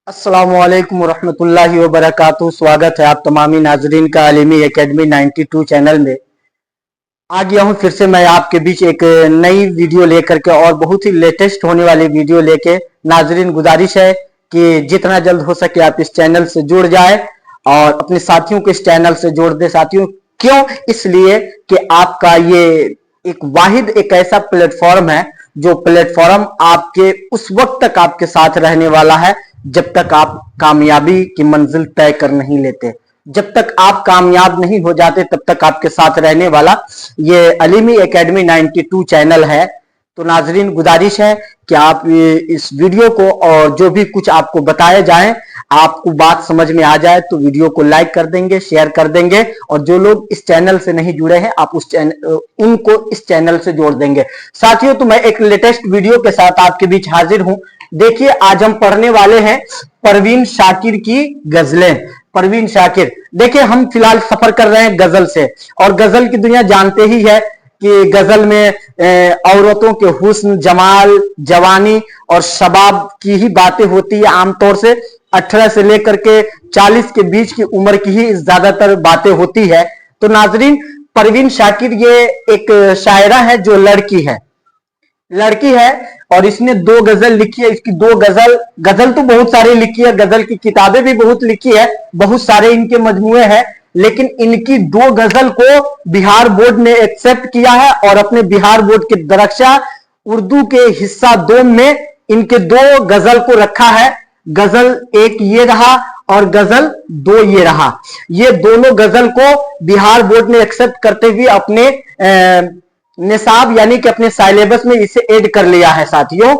अस्सलामुअलैकुम रहमतुल्लाहि व बरकातुहू। स्वागत है आप तमामी नाजरीन का आलिमी एकेडमी 92 चैनल में। आ गया हूँ फिर से मैं आपके बीच एक नई वीडियो लेकर के और बहुत ही लेटेस्ट होने वाली वीडियो लेके। नाजरीन, गुजारिश है कि जितना जल्द हो सके आप इस चैनल से जुड़ जाए और अपने साथियों को इस चैनल से जोड़ दे। साथियों, क्यों? इसलिए कि आपका ये एक ऐसा प्लेटफॉर्म है जो प्लेटफॉर्म आपके उस वक्त तक आपके साथ रहने वाला है जब तक आप कामयाबी की मंजिल तय कर नहीं लेते। जब तक आप कामयाब नहीं हो जाते तब तक आपके साथ रहने वाला ये अलीमी एकेडमी 92 चैनल है। तो नाजरीन, गुजारिश है कि आप इस वीडियो को और जो भी कुछ आपको बताया जाए, आपको बात समझ में आ जाए तो वीडियो को लाइक कर देंगे, शेयर कर देंगे। और जो लोग इस चैनल से नहीं जुड़े हैं, आप उनको इस चैनल से जोड़ देंगे। साथियों, तो मैं एक लेटेस्ट वीडियो के साथ आपके बीच हाजिर हूं। देखिए, आज हम पढ़ने वाले हैं परवीन शाकिर की गजलें। परवीन शाकिर, देखिए हम फिलहाल सफर कर रहे हैं गजल से, और गजल की दुनिया जानते ही है कि गजल में औरतों के हुस्न, जमाल, जवानी और शबाब की ही बातें होती है। आमतौर से 18 से लेकर के 40 के बीच की उम्र की ही ज्यादातर बातें होती है। तो नाजरीन, परवीन शाकिर ये एक शायरा है जो लड़की है और इसने 2 गजल लिखी है। इसकी 2 गजल तो बहुत सारी लिखी है, गजल की किताबें भी बहुत लिखी है, बहुत सारे इनके मजमुए हैं। लेकिन इनकी 2 गजल को बिहार बोर्ड ने एक्सेप्ट किया है और अपने बिहार बोर्ड के दरक्षा उर्दू के हिस्सा 2 में इनके 2 गजल को रखा है। गजल 1 ये रहा और गजल 2 ये रहा। ये दोनों गजल को बिहार बोर्ड ने एक्सेप्ट करते हुए अपने निसाब यानी कि अपने सिलेबस में इसे ऐड कर लिया है। साथियों,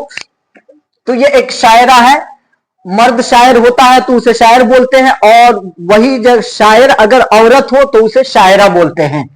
तो ये एक शायरा है। मर्द शायर होता है तो उसे शायर बोलते हैं, और वही जब शायर अगर औरत हो तो उसे शायरा बोलते हैं।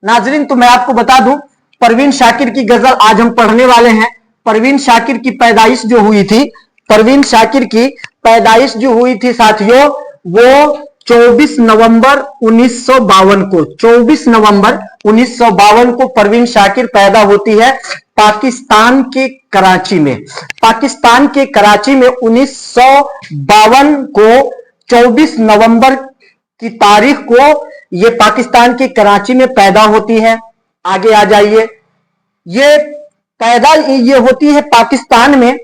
नाजरीन, तो मैं आपको बता दूं, परवीन शाकिर की गजल आज हम पढ़ने वाले हैं। परवीन शाकिर की पैदाइश जो हुई थी, परवीन शाकिर की पैदाइश जो हुई थी साथियों, वो 24 नवंबर 1952 को 24 नवंबर 1952 को परवीन शाकिर पैदा होती है पाकिस्तान के कराची में। पाकिस्तान के कराची में 1952 को 24 नवंबर की तारीख को ये पाकिस्तान के कराची में पैदा होती है। आगे आ जाइए। ये होती है पाकिस्तान में,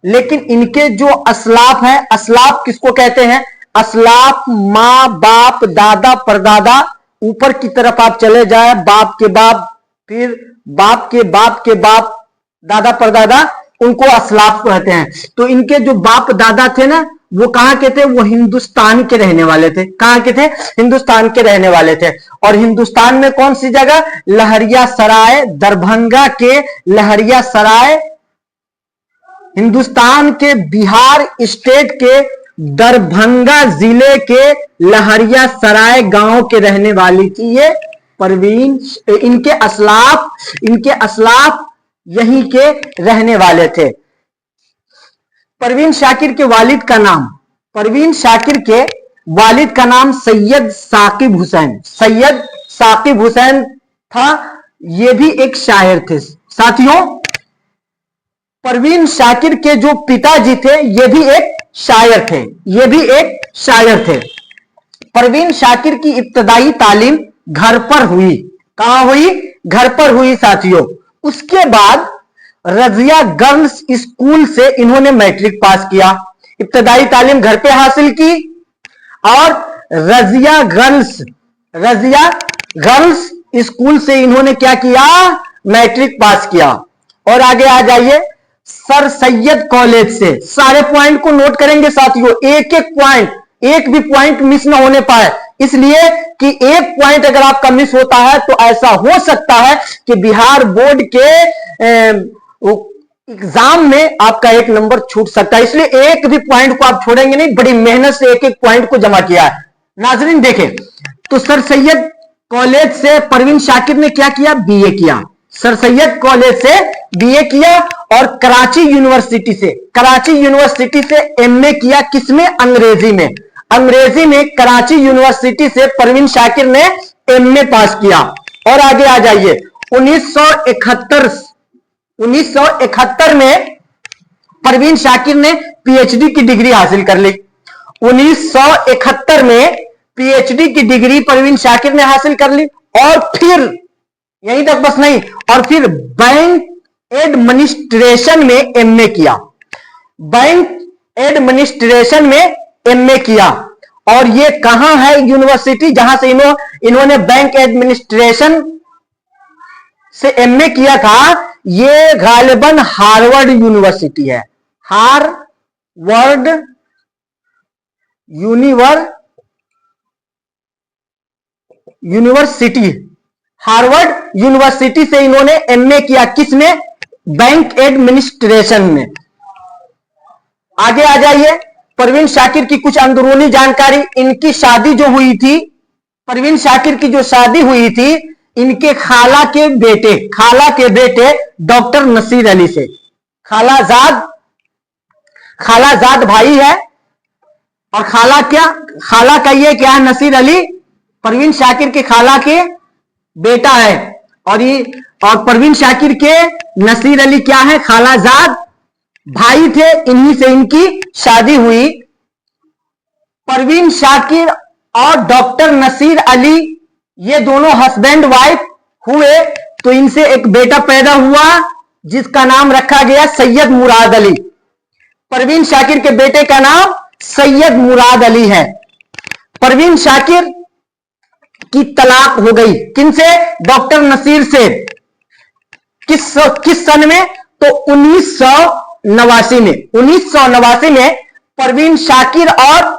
लेकिन इनके जो असलाफ हैं, असलाफ किसको कहते हैं? असलाफ माँ बाप दादा परदादा, ऊपर की तरफ आप चले जाए, बाप के बाप, फिर बाप के बाप के बाप, दादा परदादा, उनको असलाफ कहते हैं। तो इनके जो बाप दादा थे ना, वो कहां के थे? वो हिंदुस्तान के रहने वाले थे। कहां के थे? हिंदुस्तान के रहने वाले थे। और हिंदुस्तान में कौन सी जगह? लहरिया सराय, दरभंगा के लहरिया सराय, हिंदुस्तान के बिहार स्टेट के दरभंगा जिले के लहरिया सराय गांव के रहने वाली थी ये परवीन। इनके असलाफ यहीं के रहने वाले थे। परवीन शाकिर के वालिद का नाम, परवीन शाकिर के वालिद का नाम सैयद साकिब हुसैन था। ये भी एक शायर थे। साथियों, परवीन शाकिर के जो पिताजी थे ये भी एक शायर थे। परवीन शाकिर की इब्तदाई तालीम घर पर हुई। कहां हुई? घर पर हुई साथियों। उसके बाद रजिया गर्ल्स स्कूल से इन्होंने मैट्रिक पास किया। इब्तदाई तालीम घर पे हासिल की और रजिया गर्ल्स स्कूल से इन्होंने क्या किया? मैट्रिक पास किया। और आगे आ जाइए, सर सैयद कॉलेज से। सारे पॉइंट को नोट करेंगे साथियों, एक भी पॉइंट मिस ना होने पाए, इसलिए कि एक पॉइंट अगर आपका मिस होता है तो ऐसा हो सकता है कि बिहार बोर्ड के एग्जाम में आपका 1 नंबर छूट सकता है। इसलिए एक भी पॉइंट को आप छोड़ेंगे नहीं, बड़ी मेहनत से एक पॉइंट को जमा किया है। नाजरीन देखें, तो सर सैयद कॉलेज से परवीन शाकिर ने क्या किया? बीए किया। सर सैयद कॉलेज से बीए किया और कराची यूनिवर्सिटी से एमए किया। किसमें? अंग्रेजी में कराची यूनिवर्सिटी से परवीन शाकिर ने एमए पास किया। और आगे आ जाइए, 1971 में परवीन शाकिर ने पीएचडी की डिग्री हासिल कर ली। 1971 में पीएचडी की डिग्री परवीन शाकिर ने हासिल कर ली, और फिर यहीं तक बस नहीं, और फिर बैंक एडमिनिस्ट्रेशन में एमए किया। बैंक एडमिनिस्ट्रेशन में एमए किया, और ये कहां है यूनिवर्सिटी जहां से इन्होंने बैंक एडमिनिस्ट्रेशन से एमए किया था? ये गालिबन हार्वर्ड यूनिवर्सिटी है। हार्वर्ड यूनिवर्सिटी, हार्वर्ड यूनिवर्सिटी से इन्होंने एमए किया। किसमें? बैंक एडमिनिस्ट्रेशन में। आगे आ जाइए, परवीन शाकिर की कुछ अंदरूनी जानकारी। इनकी शादी जो हुई थी, परवीन शाकिर की जो शादी हुई थी, इनके खाला के बेटे डॉक्टर नसीर अली से। खालाजाद भाई है, और खाला का ये क्या है? नसीर अली परवीन शाकिर के खाला के बेटा है, और परवीन शाकिर के नसीर अली क्या है? खालाजाद भाई थे। इन्हीं से इनकी शादी हुई। परवीन शाकिर और डॉक्टर नसीर अली ये दोनों हस्बैंड वाइफ हुए, तो इनसे एक बेटा पैदा हुआ जिसका नाम रखा गया सैयद मुराद अली। परवीन शाकिर के बेटे का नाम सैयद मुराद अली है। परवीन शाकिर की तलाक हो गई। किनसे? डॉक्टर नसीर से। किस सन में? तो 1989 में। 1989 में परवीन शाकिर और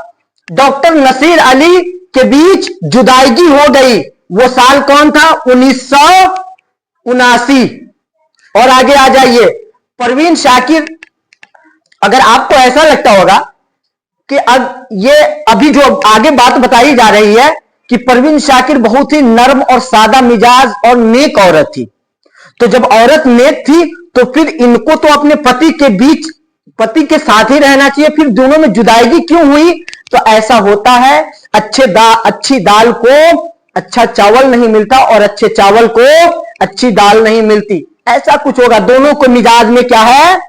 डॉक्टर नसीर अली के बीच जुदाई हो गई। वो साल कौन था? 1979। और आगे आ जाइए, परवीन शाकिर, अगर आपको ऐसा लगता होगा कि अब ये अभी जो आगे बात बताई जा रही है कि परवीन शाकिर बहुत ही नर्म और सादा मिजाज और नेक औरत थी, तो जब औरत नेक थी तो फिर इनको तो अपने पति के साथ ही रहना चाहिए, फिर दोनों में जुदाई क्यों हुई? तो ऐसा होता है, अच्छी दाल को अच्छा चावल नहीं मिलता, और अच्छे चावल को अच्छी दाल नहीं मिलती, ऐसा कुछ होगा। दोनों को मिजाज में क्या है?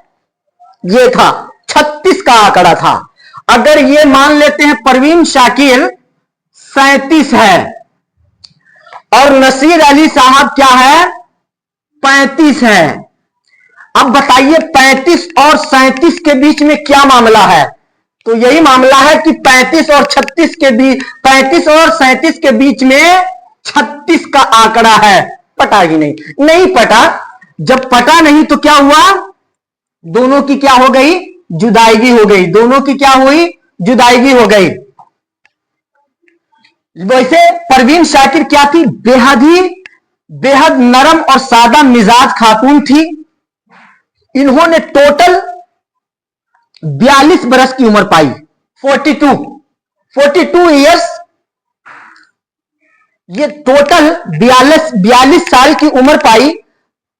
ये था 36 का आंकड़ा था। अगर ये मान लेते हैं परवीन शाकिर 37 है और नसीर अली साहब क्या है? 35 है। अब बताइए 35 और 37 के बीच में क्या मामला है? तो यही मामला है कि 35 और 37 के बीच में 36 का आंकड़ा है। पटा ही नहीं पटा। जब पटा नहीं तो क्या हुआ? दोनों की क्या हो गई? जुदाई हो गई। दोनों की क्या हुई? जुदाई हो गई। वैसे परवीन शाकिर क्या थी? बेहद नरम और सादा मिजाज खातून थी। इन्होंने टोटल 42 बरस की उम्र पाई। 42 इयर्स। ये टोटल 42 साल की उम्र पाई,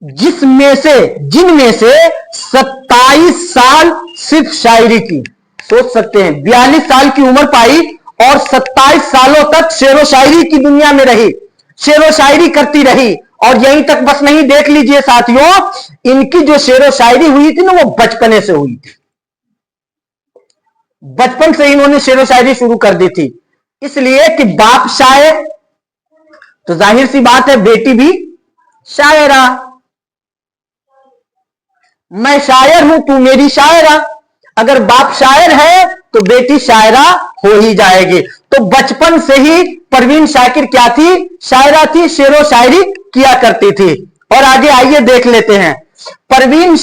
जिनमें से 27 साल सिर्फ शायरी की। सोच सकते हैं, 42 साल की उम्र पाई और 27 सालों तक शेरो शायरी की दुनिया में रही, शेरो शायरी करती रही। और यहीं तक बस नहीं, देख लीजिए साथियों, इनकी जो शेरो शायरी हुई थी ना, वो बचपने से हुई थी। बचपन से इन्होंने शेरो शायरी शुरू कर दी थी, इसलिए कि बाप शायर तो जाहिर सी बात है बेटी भी शायरा। मैं शायर हूं, तू मेरी शायरा। अगर बाप शायर है तो बेटी शायरा हो ही जाएगी। तो बचपन से ही परवीन शाकिर क्या थी? शायरा थी, शेरो शायरी किया करती थी। और आगे आइए देख लेते हैं परवीन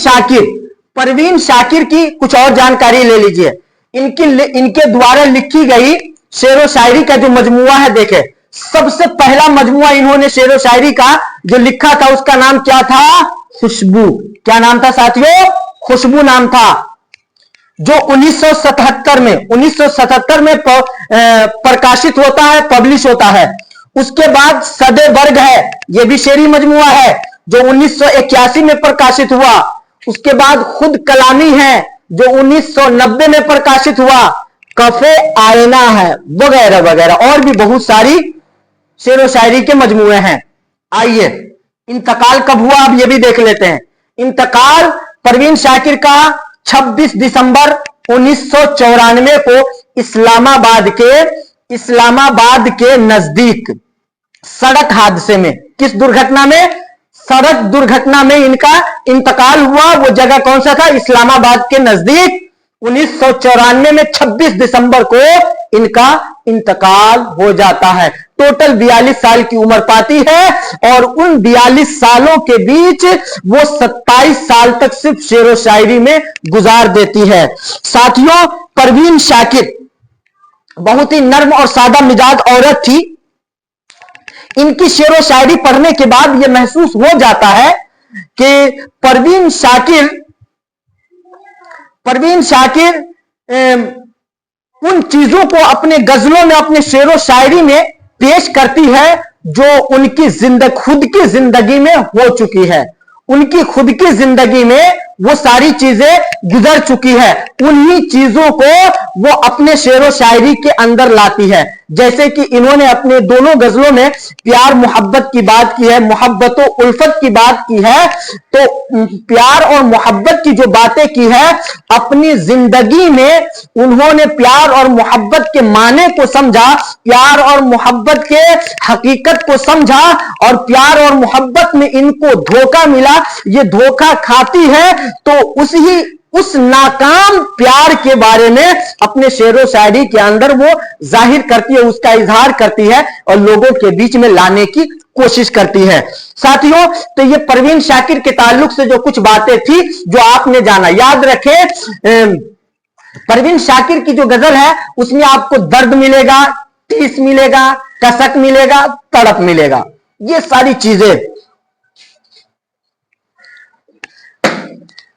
शाकिर की कुछ और जानकारी ले लीजिए। इनके द्वारा लिखी गई शेरो शायरी का जो मजमुआ है, देखें, सबसे पहला मजमुआ इन्होंने शेरो शायरी का जो लिखा था उसका नाम क्या था? खुशबू। क्या नाम था साथियों? खुशबू नाम था, जो 1977 में प्रकाशित होता है, पब्लिश होता है। उसके बाद सदे वर्ग है, यह भी शेरी मजमुआ है, जो 1981 में प्रकाशित हुआ। उसके बाद खुद कलामी है, जो 1990 में प्रकाशित हुआ। कफे आईना है, वगैरह वगैरह, और भी बहुत सारी शेरो शायरी के मजमुए हैं। आइए, इंतकाल कब हुआ अब ये भी देख लेते हैं। इंतकाल परवीन शाकिर का 26 दिसंबर 1994 को इस्लामाबाद के नजदीक सड़क हादसे में, किस दुर्घटना में? सड़क दुर्घटना में इनका इंतकाल हुआ। वो जगह कौन सा था? इस्लामाबाद के नजदीक। 1994 में 26 दिसंबर को इनका इंतकाल हो जाता है। टोटल 42 साल की उम्र पाती है और उन 42 सालों के बीच वो 27 साल तक सिर्फ शेरो शायरी में गुजार देती है। साथियों, परवीन शाकिर बहुत ही नर्म और सादा मिजाज औरत थी। इनकी शेरो शायरी पढ़ने के बाद यह महसूस हो जाता है कि परवीन शाकिर उन चीजों को अपने गजलों में, अपने शेरो शायरी में पेश करती है जो उनकी खुद की जिंदगी में हो चुकी है। उनकी खुद की जिंदगी में वो सारी चीजें गुजर चुकी है। उन्हीं चीजों को वो अपने शेरो शायरी के अंदर लाती है। जैसे कि इन्होंने अपने दोनों गजलों में प्यार मोहब्बत की बात की है, मोहब्बत और उल्फत की बात की है। तो प्यार और मोहब्बत की जो बातें की है, अपनी जिंदगी में उन्होंने प्यार और मोहब्बत के माने को समझा, प्यार और मोहब्बत के हकीकत को समझा और प्यार और मोहब्बत में इनको धोखा मिला। ये धोखा खाती है तो उस नाकाम प्यार के बारे में अपने शेरो शायरी के अंदर वो जाहिर करती है, उसका इजहार करती है और लोगों के बीच में लाने की कोशिश करती है। साथियों, तो ये परवीन शाकिर के ताल्लुक से जो कुछ बातें थी जो आपने जाना, याद रखें परवीन शाकिर की जो गजल है उसमें आपको दर्द मिलेगा, टीस मिलेगा, कसक मिलेगा, तड़प मिलेगा, ये सारी चीजें,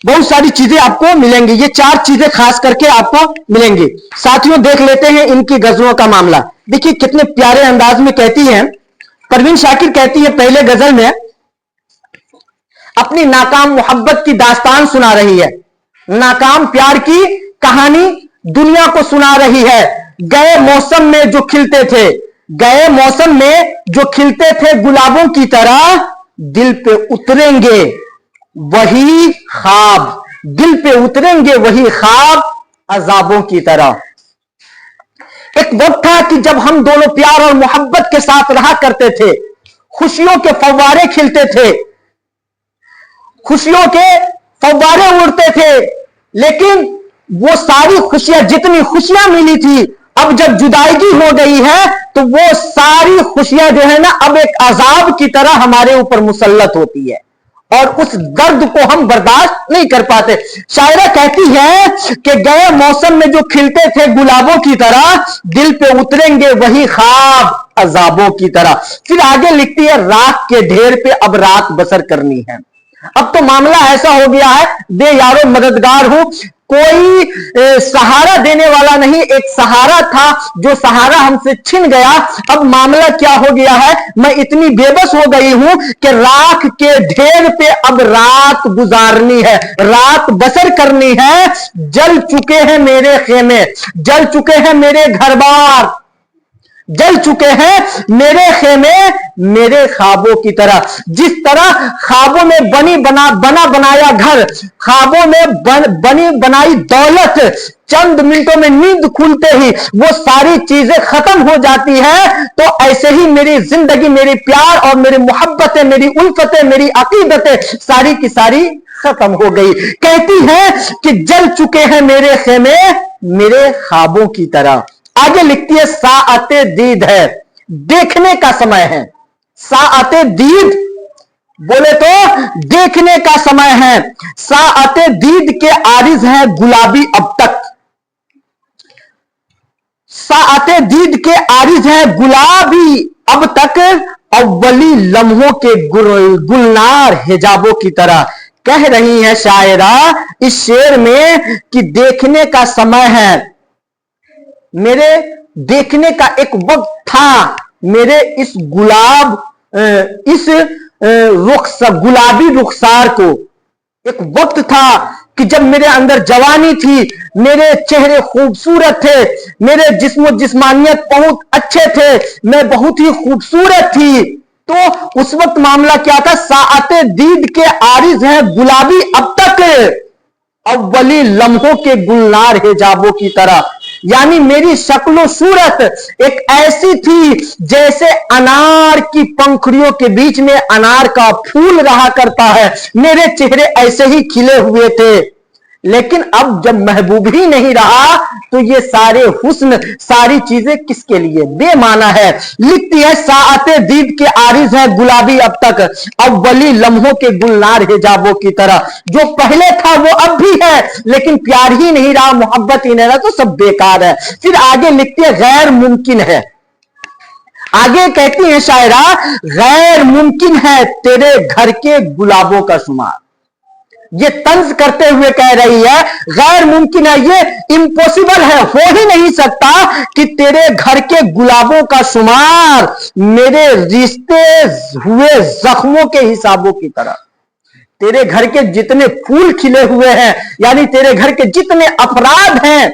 बहुत सारी चीजें आपको मिलेंगी। ये 4 चीजें खास करके आपको मिलेंगी। साथियों, देख लेते हैं इनकी गजलों का मामला। देखिए कितने प्यारे अंदाज में कहती हैं परवीन शाकिर। कहती है पहले गजल में अपनी नाकाम मोहब्बत की दास्तान सुना रही है, नाकाम प्यार की कहानी दुनिया को सुना रही है। गए मौसम में जो खिलते थे, गए मौसम में जो खिलते थे गुलाबों की तरह, दिल पे उतरेंगे वही ख्वाब, दिल पे उतरेंगे वही ख्वाब अजाबों की तरह। एक वक्त था कि जब हम दोनों प्यार और मोहब्बत के साथ रहा करते थे, खुशियों के फव्वारे खिलते थे, खुशियों के फव्वारे उड़ते थे, लेकिन वो सारी खुशियां, जितनी खुशियां मिली थी, अब जब जुदाईगी हो गई है तो वो सारी खुशियां जो है ना अब एक अजाब की तरह हमारे ऊपर मुसल्लत होती है और उस दर्द को हम बर्दाश्त नहीं कर पाते। शायरा कहती है कि गए मौसम में जो खिलते थे गुलाबों की तरह, दिल पे उतरेंगे वही ख्वाब अजाबों की तरह। फिर आगे लिखती है राख के ढेर पे अब रात बसर करनी है। अब तो मामला ऐसा हो गया है, दे यारो मददगार हूं, कोई सहारा देने वाला नहीं, एक सहारा था जो सहारा हमसे छिन गया। अब मामला क्या हो गया है, मैं इतनी बेबस हो गई हूं कि राख के ढेर पे अब रात गुजारनी है, रात बसर करनी है। जल चुके हैं मेरे खेमे, जल चुके हैं मेरे घर बार, जल चुके हैं मेरे खेमे मेरे ख्वाबों की तरह। जिस तरह ख्वाबों में बना बनाया घर, ख्वाबों में बनी बनाई दौलत, चंद मिनटों में नींद खुलते ही वो सारी चीजें खत्म हो जाती है, तो ऐसे ही मेरी जिंदगी, मेरी प्यार और मेरी मोहब्बतें, मेरी उल्फतें, मेरी अकीदतें सारी की सारी खत्म हो गई। कहती है कि जल चुके हैं मेरे खेमे मेरे ख्वाबों की तरह। आगे लिखती है साअते दीद है, देखने का समय है। साअते दीद बोले तो देखने का समय है। साअते दीद के आरिज है गुलाबी अब तक, साअते दीद के आरिज है गुलाबी अब तक, अव्वली लम्हों के गुलनार हिजाबों की तरह। कह रही है शायरा इस शेर में कि देखने का समय है, मेरे देखने का एक वक्त था, मेरे इस गुलाबी रुखसार को एक वक्त था कि जब मेरे अंदर जवानी थी, मेरे चेहरे खूबसूरत थे, मेरे जिस्मानियत बहुत अच्छे थे, मैं बहुत ही खूबसूरत थी। तो उस वक्त मामला क्या था, साअते दीद के आरिज है गुलाबी अब तक, अव्वली लम्हों के गुलनार हिजाबों की तरह। यानी मेरी शक्लो सूरत एक ऐसी थी जैसे अनार की पंखुड़ियों के बीच में अनार का फूल रहा करता है, मेरे चेहरे ऐसे ही खिले हुए थे। लेकिन अब जब महबूब ही नहीं रहा तो ये सारे हुस्न, सारी चीजें किसके लिए, बेमाना है। लिखती है साआते दीद के आरिज है गुलाबी अब तक, अव्वली लम्हों के गुलनार हिजाबों की तरह। जो पहले था वो अब भी है, लेकिन प्यार ही नहीं रहा, मोहब्बत ही नहीं रहा, तो सब बेकार है। फिर आगे लिखती है गैर मुमकिन है, आगे कहती है शायरा, गैर मुमकिन है तेरे घर के गुलाबों का शुमार। ये तंज करते हुए कह रही है गैर मुमकिन है, ये इम्पॉसिबल है, हो ही नहीं सकता कि तेरे घर के गुलाबों का शुमार मेरे रिश्ते हुए जख्मों के हिसाबों की तरह। तेरे घर के जितने फूल खिले हुए हैं, यानी तेरे घर के जितने अपराध हैं,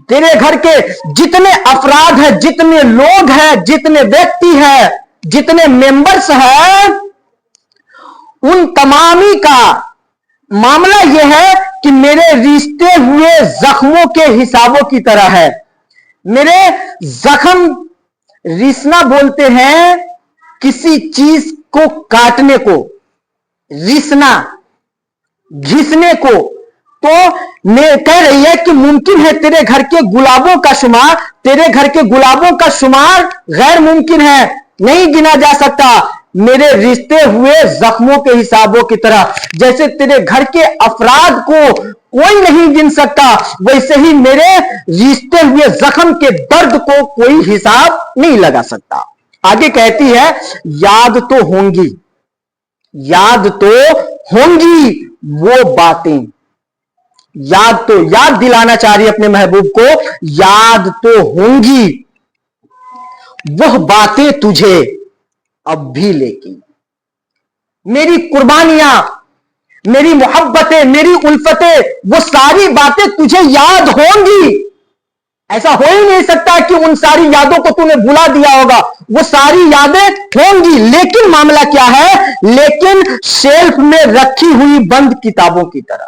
तेरे घर के जितने अपराध हैं, जितने लोग हैं, जितने व्यक्ति हैं, जितने मेंबर्स हैं, उन तमामी का मामला यह है कि मेरे रिश्ते हुए जख्मों के हिसाबों की तरह है। मेरे जख्म, रिसना बोलते हैं किसी चीज को काटने को, रिसना घिसने को। तो मैं कह रही है कि मुमकिन है तेरे घर के गुलाबों का शुमार, तेरे घर के गुलाबों का शुमार गैर मुमकिन है, नहीं गिना जा सकता, मेरे रिश्ते हुए जख्मों के हिसाबों की तरह। जैसे तेरे घर के अफराद को कोई नहीं गिन सकता, वैसे ही मेरे रिश्ते हुए जख्म के दर्द को कोई हिसाब नहीं लगा सकता। आगे कहती है याद तो होंगी, याद तो होंगी वो बातें, याद तो, याद दिलाना चाह रही अपने महबूब को, याद तो होंगी वह बातें तुझे अब भी, लेकिन मेरी कुर्बानियां, मेरी मोहब्बतें, मेरी उल्फतें, वो सारी बातें तुझे याद होंगी। ऐसा हो ही नहीं सकता कि उन सारी यादों को तूने भुला दिया होगा, वो सारी यादें होंगी। लेकिन मामला क्या है, लेकिन शेल्फ में रखी हुई बंद किताबों की तरह,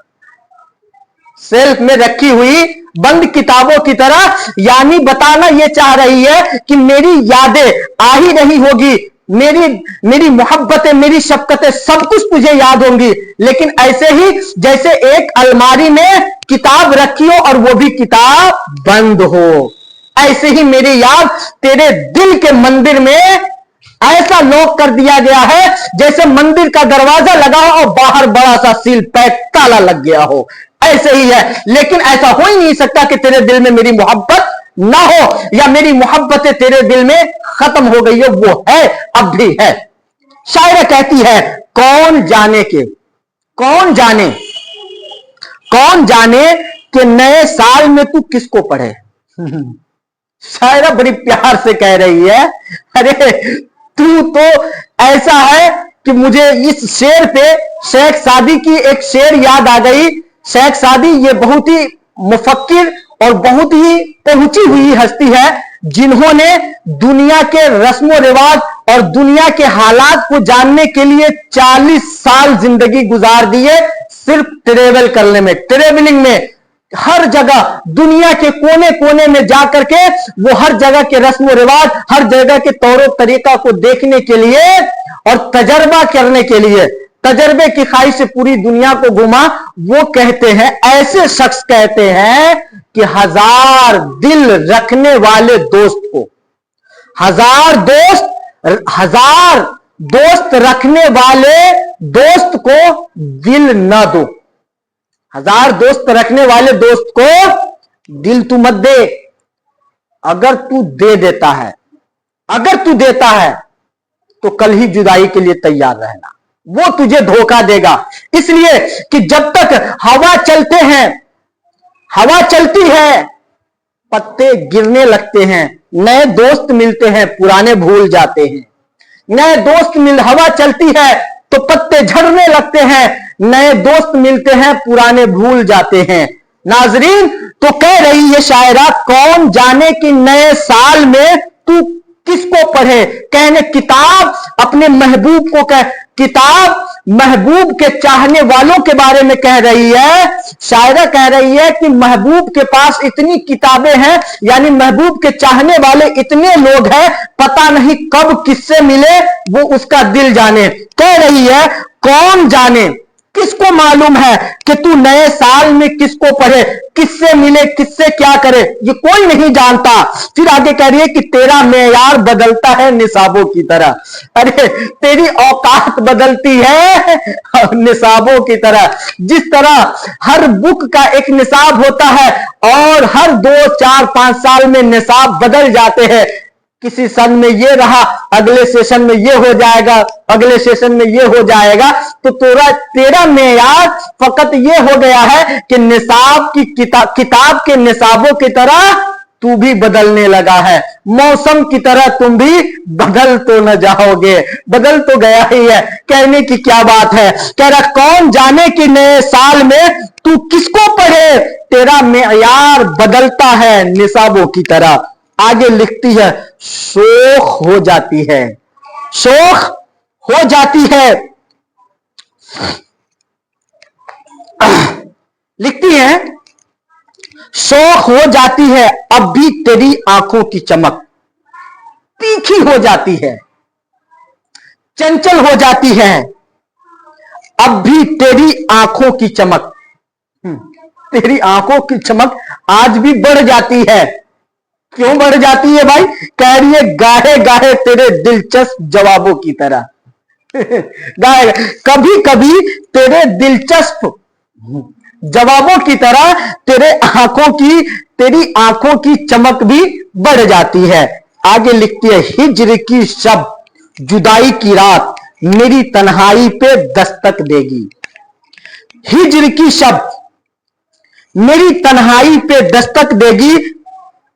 शेल्फ में रखी हुई बंद किताबों की तरह। यानी बताना यह चाह रही है कि मेरी यादें आ ही नहीं होगी, मेरी मोहब्बतें, मेरी शफकतें, सब कुछ तुझे याद होंगी, लेकिन ऐसे ही जैसे एक अलमारी में किताब रखी हो और वो भी किताब बंद हो, ऐसे ही मेरी याद तेरे दिल के मंदिर में ऐसा लॉक कर दिया गया है जैसे मंदिर का दरवाजा लगा हो और बाहर बड़ा सा सील पैक ताला लग गया हो, ऐसे ही है। लेकिन ऐसा हो ही नहीं सकता कि तेरे दिल में मेरी मोहब्बत ना हो या मेरी मोहब्बतें तेरे दिल में खत्म हो गई हो, वो है, अब भी है। शायरा कहती है कौन जाने के, कौन जाने, कौन जाने कि नए साल में तू किसको पढ़े। शायरा बड़ी प्यार से कह रही है, अरे तू तो ऐसा है कि मुझे इस शेर पे शेख सादी की एक शेर याद आ गई। शेख सादी ये बहुत ही मुफक्किर और बहुत ही पहुंची हुई हस्ती है, जिन्होंने दुनिया के रस्मों रिवाज और दुनिया के हालात को जानने के लिए 40 साल जिंदगी गुजार दिए सिर्फ ट्रेवल करने में, ट्रेवलिंग में। हर जगह दुनिया के कोने कोने में जाकर के वो हर जगह के रस्म रिवाज, हर जगह के तौर तरीका को देखने के लिए और तजर्बा करने के लिए, तजर्बे की ख्वाहिश से पूरी दुनिया को घुमा। वो कहते हैं, ऐसे शख्स कहते हैं कि 1000 दिल रखने वाले दोस्त को, 1000 दोस्त रखने वाले दोस्त को दिल न दो। 1000 दोस्त रखने वाले दोस्त को दिल तू मत दे। अगर तू दे देता है, अगर तू देता है तो कल ही जुदाई के लिए तैयार रहना, वो तुझे धोखा देगा। इसलिए कि जब तक हवा चलते हैं, हवा चलती है, पत्ते गिरने लगते हैं, नए दोस्त मिलते हैं, पुराने भूल जाते हैं। नए दोस्त हवा चलती है तो पत्ते झड़ने लगते हैं, नए दोस्त मिलते हैं, पुराने भूल जाते हैं। नाजरीन, तो कह रही है शायरा, कौन जाने कि नए साल में तू किसको पढ़े। कहने किताब अपने महबूब को कह, किताब महबूब के चाहने वालों के बारे में कह रही है। शायरा कह रही है कि महबूब के पास इतनी किताबें हैं, यानी महबूब के चाहने वाले इतने लोग हैं, पता नहीं कब किससे मिले, वो उसका दिल जाने। कह रही है कौन जाने, किसको मालूम है कि तू नए साल में किसको पढ़े, किससे मिले, किससे क्या करे, ये कोई नहीं जानता। फिर आगे कह रही है कि तेरा मेयार बदलता है निसाबों की तरह। अरे तेरी औकात बदलती है निसाबों की तरह। जिस तरह हर बुक का एक निसाब होता है और हर 2, 4, 5 साल में निसाब बदल जाते हैं। किसी सन में ये रहा, अगले सेशन में ये हो जाएगा, अगले सेशन में ये हो जाएगा। तो तेरा मेयार फकत ये हो गया है कि निसाब की किताब के निसाबों की तरह तू भी बदलने लगा है। मौसम की तरह तुम भी बदल तो न जाओगे, बदल तो गया ही है। कहने की क्या बात है। कह रहा कौन जाने कि नए साल में तू किसको पढ़े, तेरा मेयार बदलता है निसाबों की तरह। आगे लिखती है शोख हो जाती है, शोख हो जाती है। लिखती है शोख हो जाती है अब भी तेरी आंखों की चमक, तीखी हो जाती है, चंचल हो जाती है, अब भी तेरी आंखों की चमक। तेरी आंखों की चमक आज भी बढ़ जाती है। क्यों बढ़ जाती है भाई? कह रही है गाहे गाहे तेरे दिलचस्प जवाबों की तरह। गाहे कभी कभी तेरे दिलचस्प जवाबों की तरह तेरी आंखों की चमक भी बढ़ जाती है। आगे लिखती है हिज्र की शब जुदाई की रात मेरी तन्हाई पे दस्तक देगी। हिज्र की शब मेरी तन्हाई पे दस्तक देगी,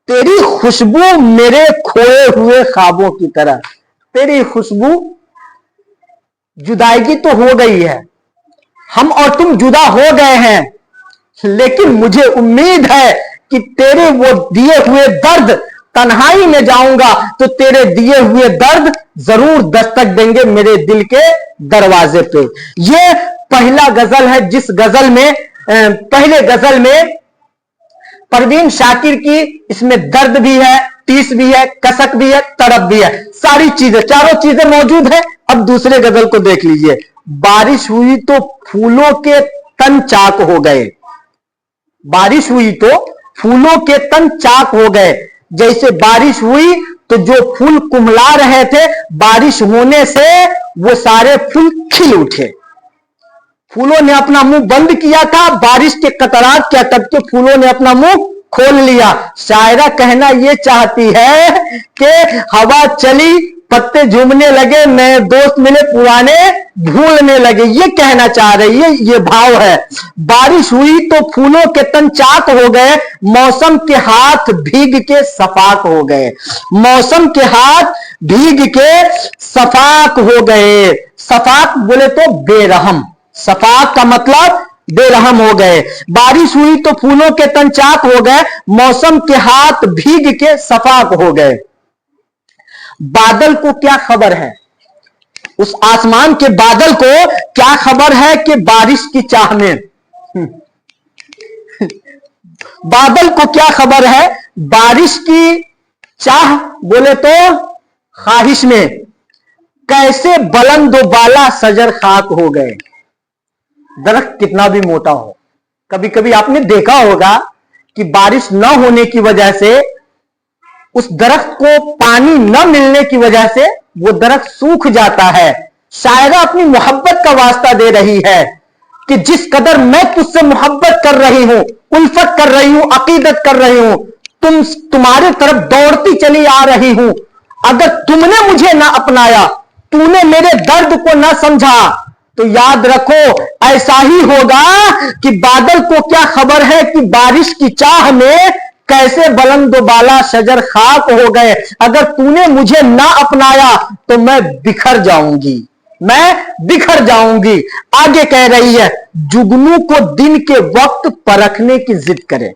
तेरी खुशबू मेरे खोए हुए ख्वाबों की तरह। तेरी खुशबू, जुदाई तो हो गई है, हम और तुम जुदा हो गए हैं, लेकिन मुझे उम्मीद है कि तेरे वो दिए हुए दर्द, तन्हाई में जाऊंगा तो तेरे दिए हुए दर्द जरूर दस्तक देंगे मेरे दिल के दरवाजे पे। ये पहला गजल है जिस गजल में पहले गजल में परवीन शाकिर की, इसमें दर्द भी है, टीस भी है, कसक भी है, तड़प भी है, सारी चीजें, चारों चीजें मौजूद है। अब दूसरे गजल को देख लीजिए। बारिश हुई तो फूलों के तन चाक हो गए, बारिश हुई तो फूलों के तन चाक हो गए। जैसे बारिश हुई तो जो फूल कुम्हला रहे थे, बारिश होने से वो सारे फूल खिल उठे। फूलों ने अपना मुंह बंद किया था, बारिश के कतरात क्या करके फूलों ने अपना मुंह खोल लिया। शायरा कहना यह चाहती है कि हवा चली, पत्ते झूमने लगे, नए दोस्त मिले, पुराने भूलने लगे। ये कहना चाह रही है, ये भाव है। बारिश हुई तो फूलों के तन चाक हो गए, मौसम के हाथ भीग के सफाक हो गए। मौसम के हाथ भीग के सफाक हो गए। सफाक बोले तो बेरहम, सफाक का मतलब बेरहम हो गए। बारिश हुई तो फूलों के तन चाक हो गए, मौसम के हाथ भीग के सफाक हो गए। बादल को क्या खबर है, उस आसमान के बादल को क्या खबर है कि बारिश की चाह में बादल को क्या खबर है बारिश की चाह बोले तो ख्वाहिश में, कैसे बुलंद बाला सजर खाक हो गए। दरख्त कितना भी मोटा हो, कभी कभी आपने देखा होगा कि बारिश न होने की वजह से, उस दरख्त को पानी न मिलने की वजह से वो दरख्त सूख जाता है। शायरा अपनी मोहब्बत का वास्ता दे रही है कि जिस कदर मैं तुझसे मोहब्बत कर रही हूं, उल्फत कर रही हूं, अकीदत कर रही हूं, तुम्हारे तरफ दौड़ती चली आ रही हूं। अगर तुमने मुझे ना अपनाया, तूने मेरे दर्द को ना समझा, तो याद रखो ऐसा ही होगा कि बादल को क्या खबर है कि बारिश की चाह में कैसे बुलंद बाला शजर खाक हो गए। अगर तूने मुझे ना अपनाया तो मैं बिखर जाऊंगी, मैं बिखर जाऊंगी। आगे कह रही है जुगनू को दिन के वक्त परखने की जिद करे,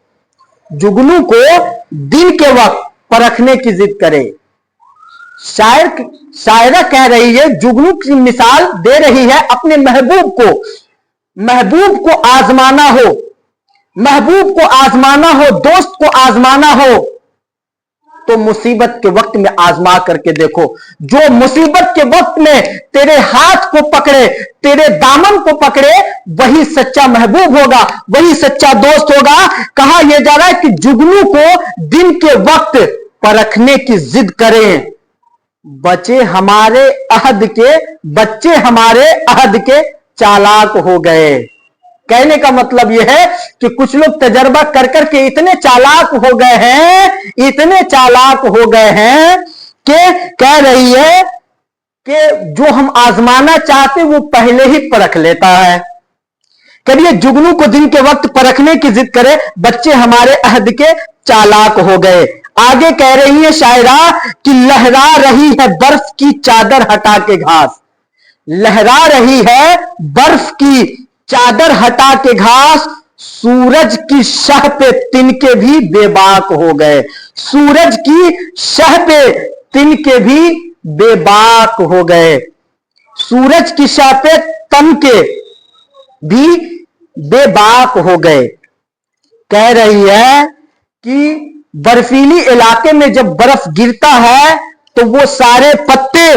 जुगनू को दिन के वक्त परखने की जिद करे। शायरा कह रही है, जुगनू की मिसाल दे रही है अपने महबूब को आजमाना हो, महबूब को आजमाना हो, दोस्त को आजमाना हो तो मुसीबत के वक्त में आजमा करके देखो। जो मुसीबत के वक्त में तेरे हाथ को पकड़े, तेरे दामन को पकड़े, वही सच्चा महबूब होगा, वही सच्चा दोस्त होगा। कहा यह जा रहा है कि जुगनू को दिन के वक्त परखने की जिद करें, बच्चे हमारे अहद के चालाक हो गए। कहने का मतलब यह है कि कुछ लोग तजर्बा कर करके इतने चालाक हो गए हैं कि कह रही है कि जो हम आजमाना चाहते वो पहले ही परख लेता है। करिए जुगनू को दिन के वक्त परखने की जिद करे, बच्चे हमारे अहद के चालाक हो गए। आगे कह रही है शायरा कि लहरा रही है बर्फ की चादर हटा के घास, लहरा रही है बर्फ की चादर हटा के घास, सूरज की शह पे तिनके भी बेबाक हो गए, सूरज की शह पे तिनके भी बेबाक हो गए, सूरज की शह पे तिनके भी बेबाक हो गए। कह रही है कि बर्फीली इलाके में जब बर्फ गिरता है तो वो सारे पत्ते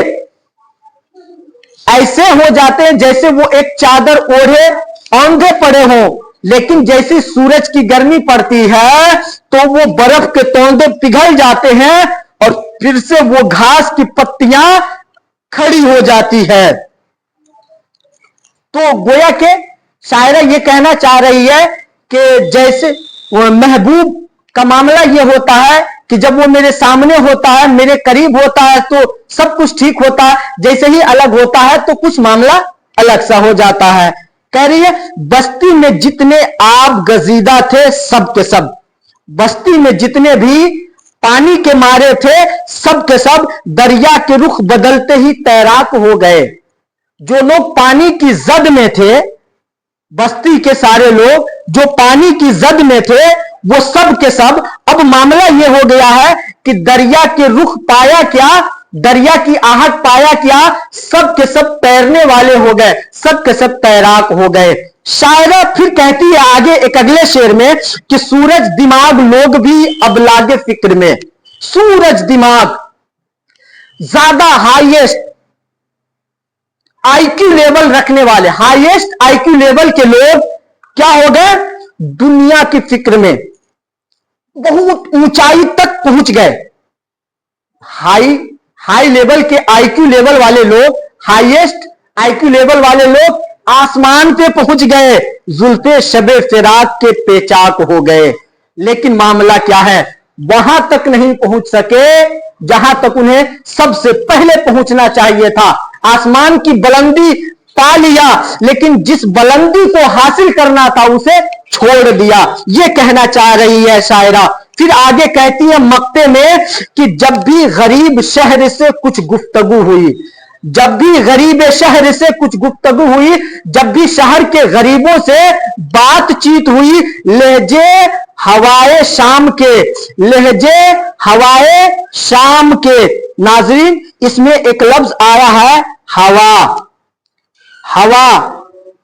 ऐसे हो जाते हैं जैसे वो एक चादर ओढ़े औंधे पड़े हों, लेकिन जैसे सूरज की गर्मी पड़ती है तो वो बर्फ के तोंदे पिघल जाते हैं और फिर से वो घास की पत्तियां खड़ी हो जाती है। तो गोया के शायरा ये कहना चाह रही है कि जैसे वो महबूब का मामला ये होता है कि जब वो मेरे सामने होता है, मेरे करीब होता है तो सब कुछ ठीक होता है, जैसे ही अलग होता है तो कुछ मामला अलग सा हो जाता है। कह रही है बस्ती में जितने आब गजीदा थे सब के सब, बस्ती में जितने भी पानी के मारे थे सब के सब दरिया के रुख बदलते ही तैराक हो गए। जो लोग पानी की जद में थे, बस्ती के सारे लोग जो पानी की जद में थे वो सब के सब, अब मामला ये हो गया है कि दरिया के रुख पाया क्या, दरिया की आहट पाया क्या, सब के सब तैरने वाले हो गए, सब के सब तैराक हो गए। शायरा फिर कहती है आगे एक अगले शेर में कि सूरज दिमाग लोग भी अब लागे फिक्र में, सूरज दिमाग ज्यादा हाईएस्ट आईक्यू लेवल रखने वाले, हाईएस्ट आईक्यू लेवल के लोग क्या हो गए, दुनिया की फिक्र में बहुत ऊंचाई तक पहुंच गए। हाई लेवल के आईक्यू लेवल वाले लोग, हाईएस्ट आईक्यू लेवल वाले लोग आसमान पे पहुंच गए, जुल्फे शबे फिराक के पेचाक हो गए। लेकिन मामला क्या है, वहां तक नहीं पहुंच सके जहां तक उन्हें सबसे पहले पहुंचना चाहिए था। आसमान की बुलंदी पा लिया, लेकिन जिस बुलंदी को हासिल करना था उसे छोड़ दिया। यह कहना चाह रही है शायरा। फिर आगे कहती है मक्ते में कि जब भी गरीब शहर से कुछ गुफ्तगू हुई, जब भी गरीब शहर से कुछ गुफ्तगू हुई, जब भी शहर के गरीबों से बातचीत हुई, लहजे हवाए शाम के, लहजे हवाए शाम के। नाजरीन इसमें एक लफ्ज आया है हवा। हवा,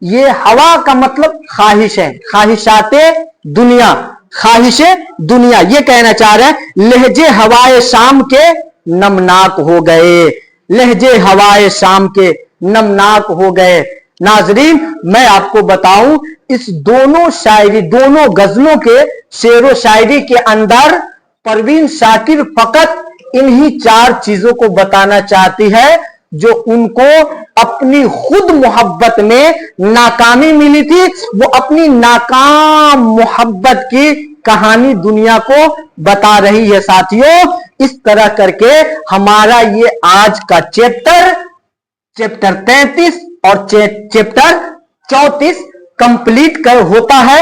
ये हवा का मतलब ख्वाहिश है, ख्वाहिशाते दुनिया, ख्वाहिशे दुनिया। ये कहना चाह रहे हैं लहजे हवाए शाम के नमनाक हो गए, लहजे हवाए शाम के नमनाक हो गए। नाजरीन मैं आपको बताऊं इस दोनों शायरी, दोनों गजलों के शेरो शायरी के अंदर परवीन शाकिर फकत इन्हीं चार चीजों को बताना चाहती है जो उनको अपनी खुद मोहब्बत में नाकामी मिली थी। वो अपनी नाकाम मोहब्बत की कहानी दुनिया को बता रही है। साथियों इस तरह करके हमारा ये आज का चैप्टर 33 और चैप्टर 34 कंप्लीट कर होता है।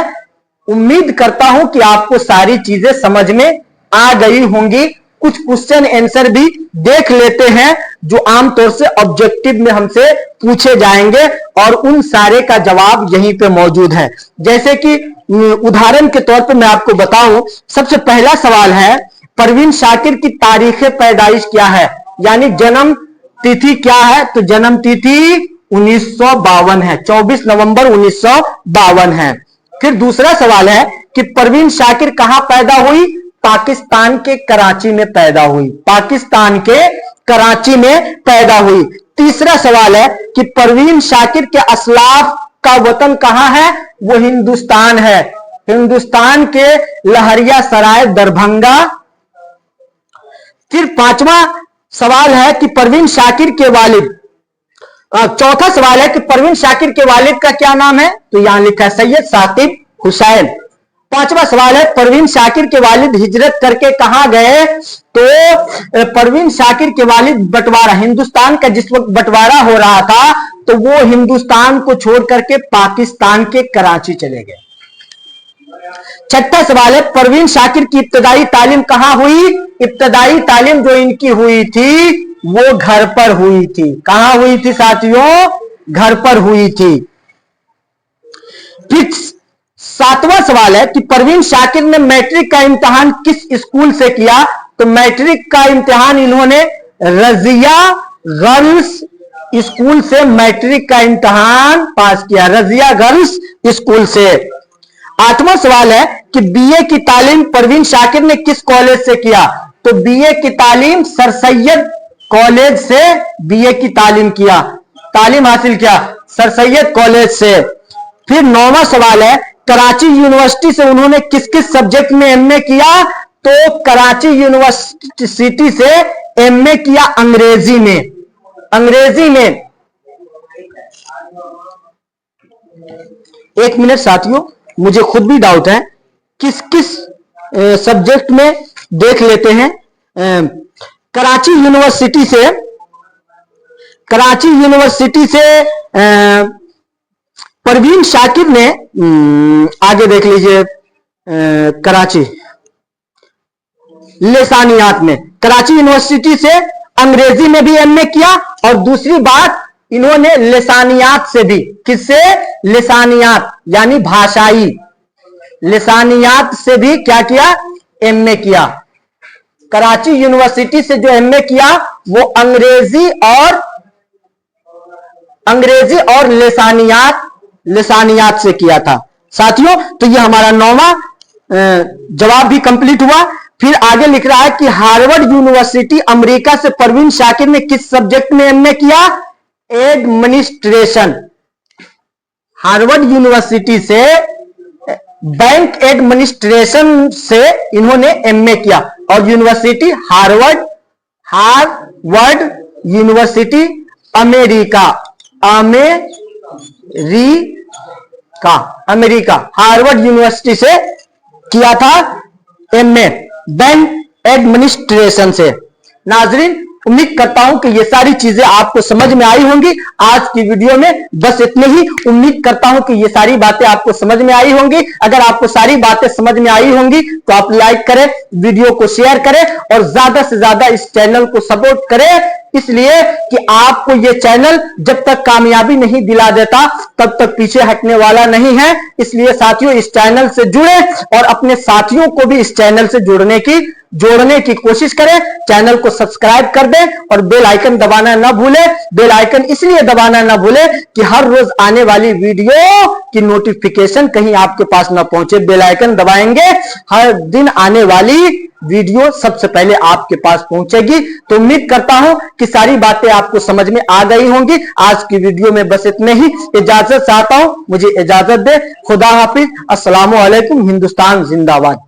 उम्मीद करता हूं कि आपको सारी चीजें समझ में आ गई होंगी। कुछ क्वेश्चन आंसर भी देख लेते हैं जो आमतौर से ऑब्जेक्टिव में हमसे पूछे जाएंगे और उन सारे का जवाब यहीं पे मौजूद है। जैसे कि उदाहरण के तौर पे मैं आपको बताऊं, सबसे पहला सवाल है परवीन शाकिर की तारीख पैदाइश क्या है। यानी जन्म तिथि क्या है? तो जन्म तिथि 1952 है, 24 नवंबर 1952 है। फिर दूसरा सवाल है कि परवीन शाकिर कहां पैदा हुई? पाकिस्तान के कराची में पैदा हुई, पाकिस्तान के कराची में पैदा हुई। तीसरा सवाल है कि परवीन शाकिर के असलाफ का वतन कहां है? वो हिंदुस्तान है, हिंदुस्तान के लहरिया सराय दरभंगा। फिर पांचवा सवाल है कि परवीन शाकिर के वालिद, चौथा सवाल है कि परवीन शाकिर के वालिद का क्या नाम है? तो यहां लिखा है सैयद साकिब हुसैन। पांचवा सवाल है परवीन शाकिर के वालिद हिजरत करके कहां गए? तो परवीन शाकिर के वालिद बंटवारा, हिंदुस्तान का जिस वक्त बंटवारा हो रहा था तो वो हिंदुस्तान को छोड़ करके पाकिस्तान के कराची चले गए। छठा सवाल है परवीन शाकिर की इब्तदाई तालीम कहां हुई? इब्तदाई तालीम जो इनकी हुई थी वो घर पर हुई थी। कहां हुई थी साथियों? घर पर हुई थी। फिर सातवां सवाल है कि परवीन शाकिर ने मैट्रिक का इम्तिहान किस स्कूल से किया? तो मैट्रिक का इम्तिहान इन्होंने रजिया गर्ल्स स्कूल से मैट्रिक का इम्तिहान पास किया, रजिया गर्ल्स स्कूल से। आठवां सवाल है कि बीए की तालीम परवीन शाकिर ने किस कॉलेज से किया? तो बीए की तालीम सर सैयद कॉलेज से बीए की तालीम किया, तालीम हासिल किया सर सैयद कॉलेज से। फिर नौवां सवाल है कराची यूनिवर्सिटी से उन्होंने किस किस सब्जेक्ट में एमए किया? तो कराची यूनिवर्सिटी से एमए किया अंग्रेजी में, अंग्रेजी में। एक मिनट साथियों, मुझे खुद भी डाउट है, किस किस सब्जेक्ट में देख लेते हैं। कराची यूनिवर्सिटी से परवीन शाकिर ने आगे देख लीजिए, कराची लिसानियात में, कराची यूनिवर्सिटी से अंग्रेजी में भी एमए किया और दूसरी बात इन्होंने लिसानियात से भी, किससे? लिसानियात यानी भाषाई, लिसानियात से भी क्या किया? एमए किया। कराची यूनिवर्सिटी से जो एमए किया वो अंग्रेजी और लिसानियात से किया था साथियों। तो ये हमारा नौवां जवाब भी कंप्लीट हुआ। फिर आगे लिख रहा है कि हार्वर्ड यूनिवर्सिटी अमेरिका से परवीन शाकिर ने किस सब्जेक्ट में एमए किया? एडमिनिस्ट्रेशन। हार्वर्ड यूनिवर्सिटी से बैंक एडमिनिस्ट्रेशन से इन्होंने एमए किया और university Harvard university America, America Harvard university से किया था एमए बैंक एडमिनिस्ट्रेशन से। नाजरीन, उम्मीद करता हूं कि ये सारी चीजें आपको समझ में आई होंगी। आज की वीडियो में बस इतने ही। उम्मीद करता हूं कि ये सारी बातें आपको समझ में आई होंगी। अगर आपको सारी बातें समझ में आई होंगी तो आप लाइक करें, वीडियो को शेयर करें और ज्यादा से ज्यादा इस चैनल को सपोर्ट करें, इसलिए कि आपको ये चैनल जब तक कामयाबी नहीं दिला देता तब तक पीछे हटने वाला नहीं है। इसलिए साथियों, इस चैनल से जुड़े और अपने साथियों को भी इस चैनल से जोड़ने की कोशिश करें। चैनल को सब्सक्राइब कर दें और बेल आइकन दबाना ना भूलें। बेल आइकन इसलिए दबाना ना भूलें कि हर रोज आने वाली वीडियो की नोटिफिकेशन कहीं आपके पास ना पहुंचे। बेल आइकन दबाएंगे, हर दिन आने वाली वीडियो सबसे पहले आपके पास पहुंचेगी। तो उम्मीद करता हूं कि सारी बातें आपको समझ में आ गई होंगी। आज की वीडियो में बस इतने ही। इजाजत चाहता हूं, मुझे इजाजत दे। खुदा हाफिज। अस्सलामु अलैकुम। हिंदुस्तान जिंदाबाद।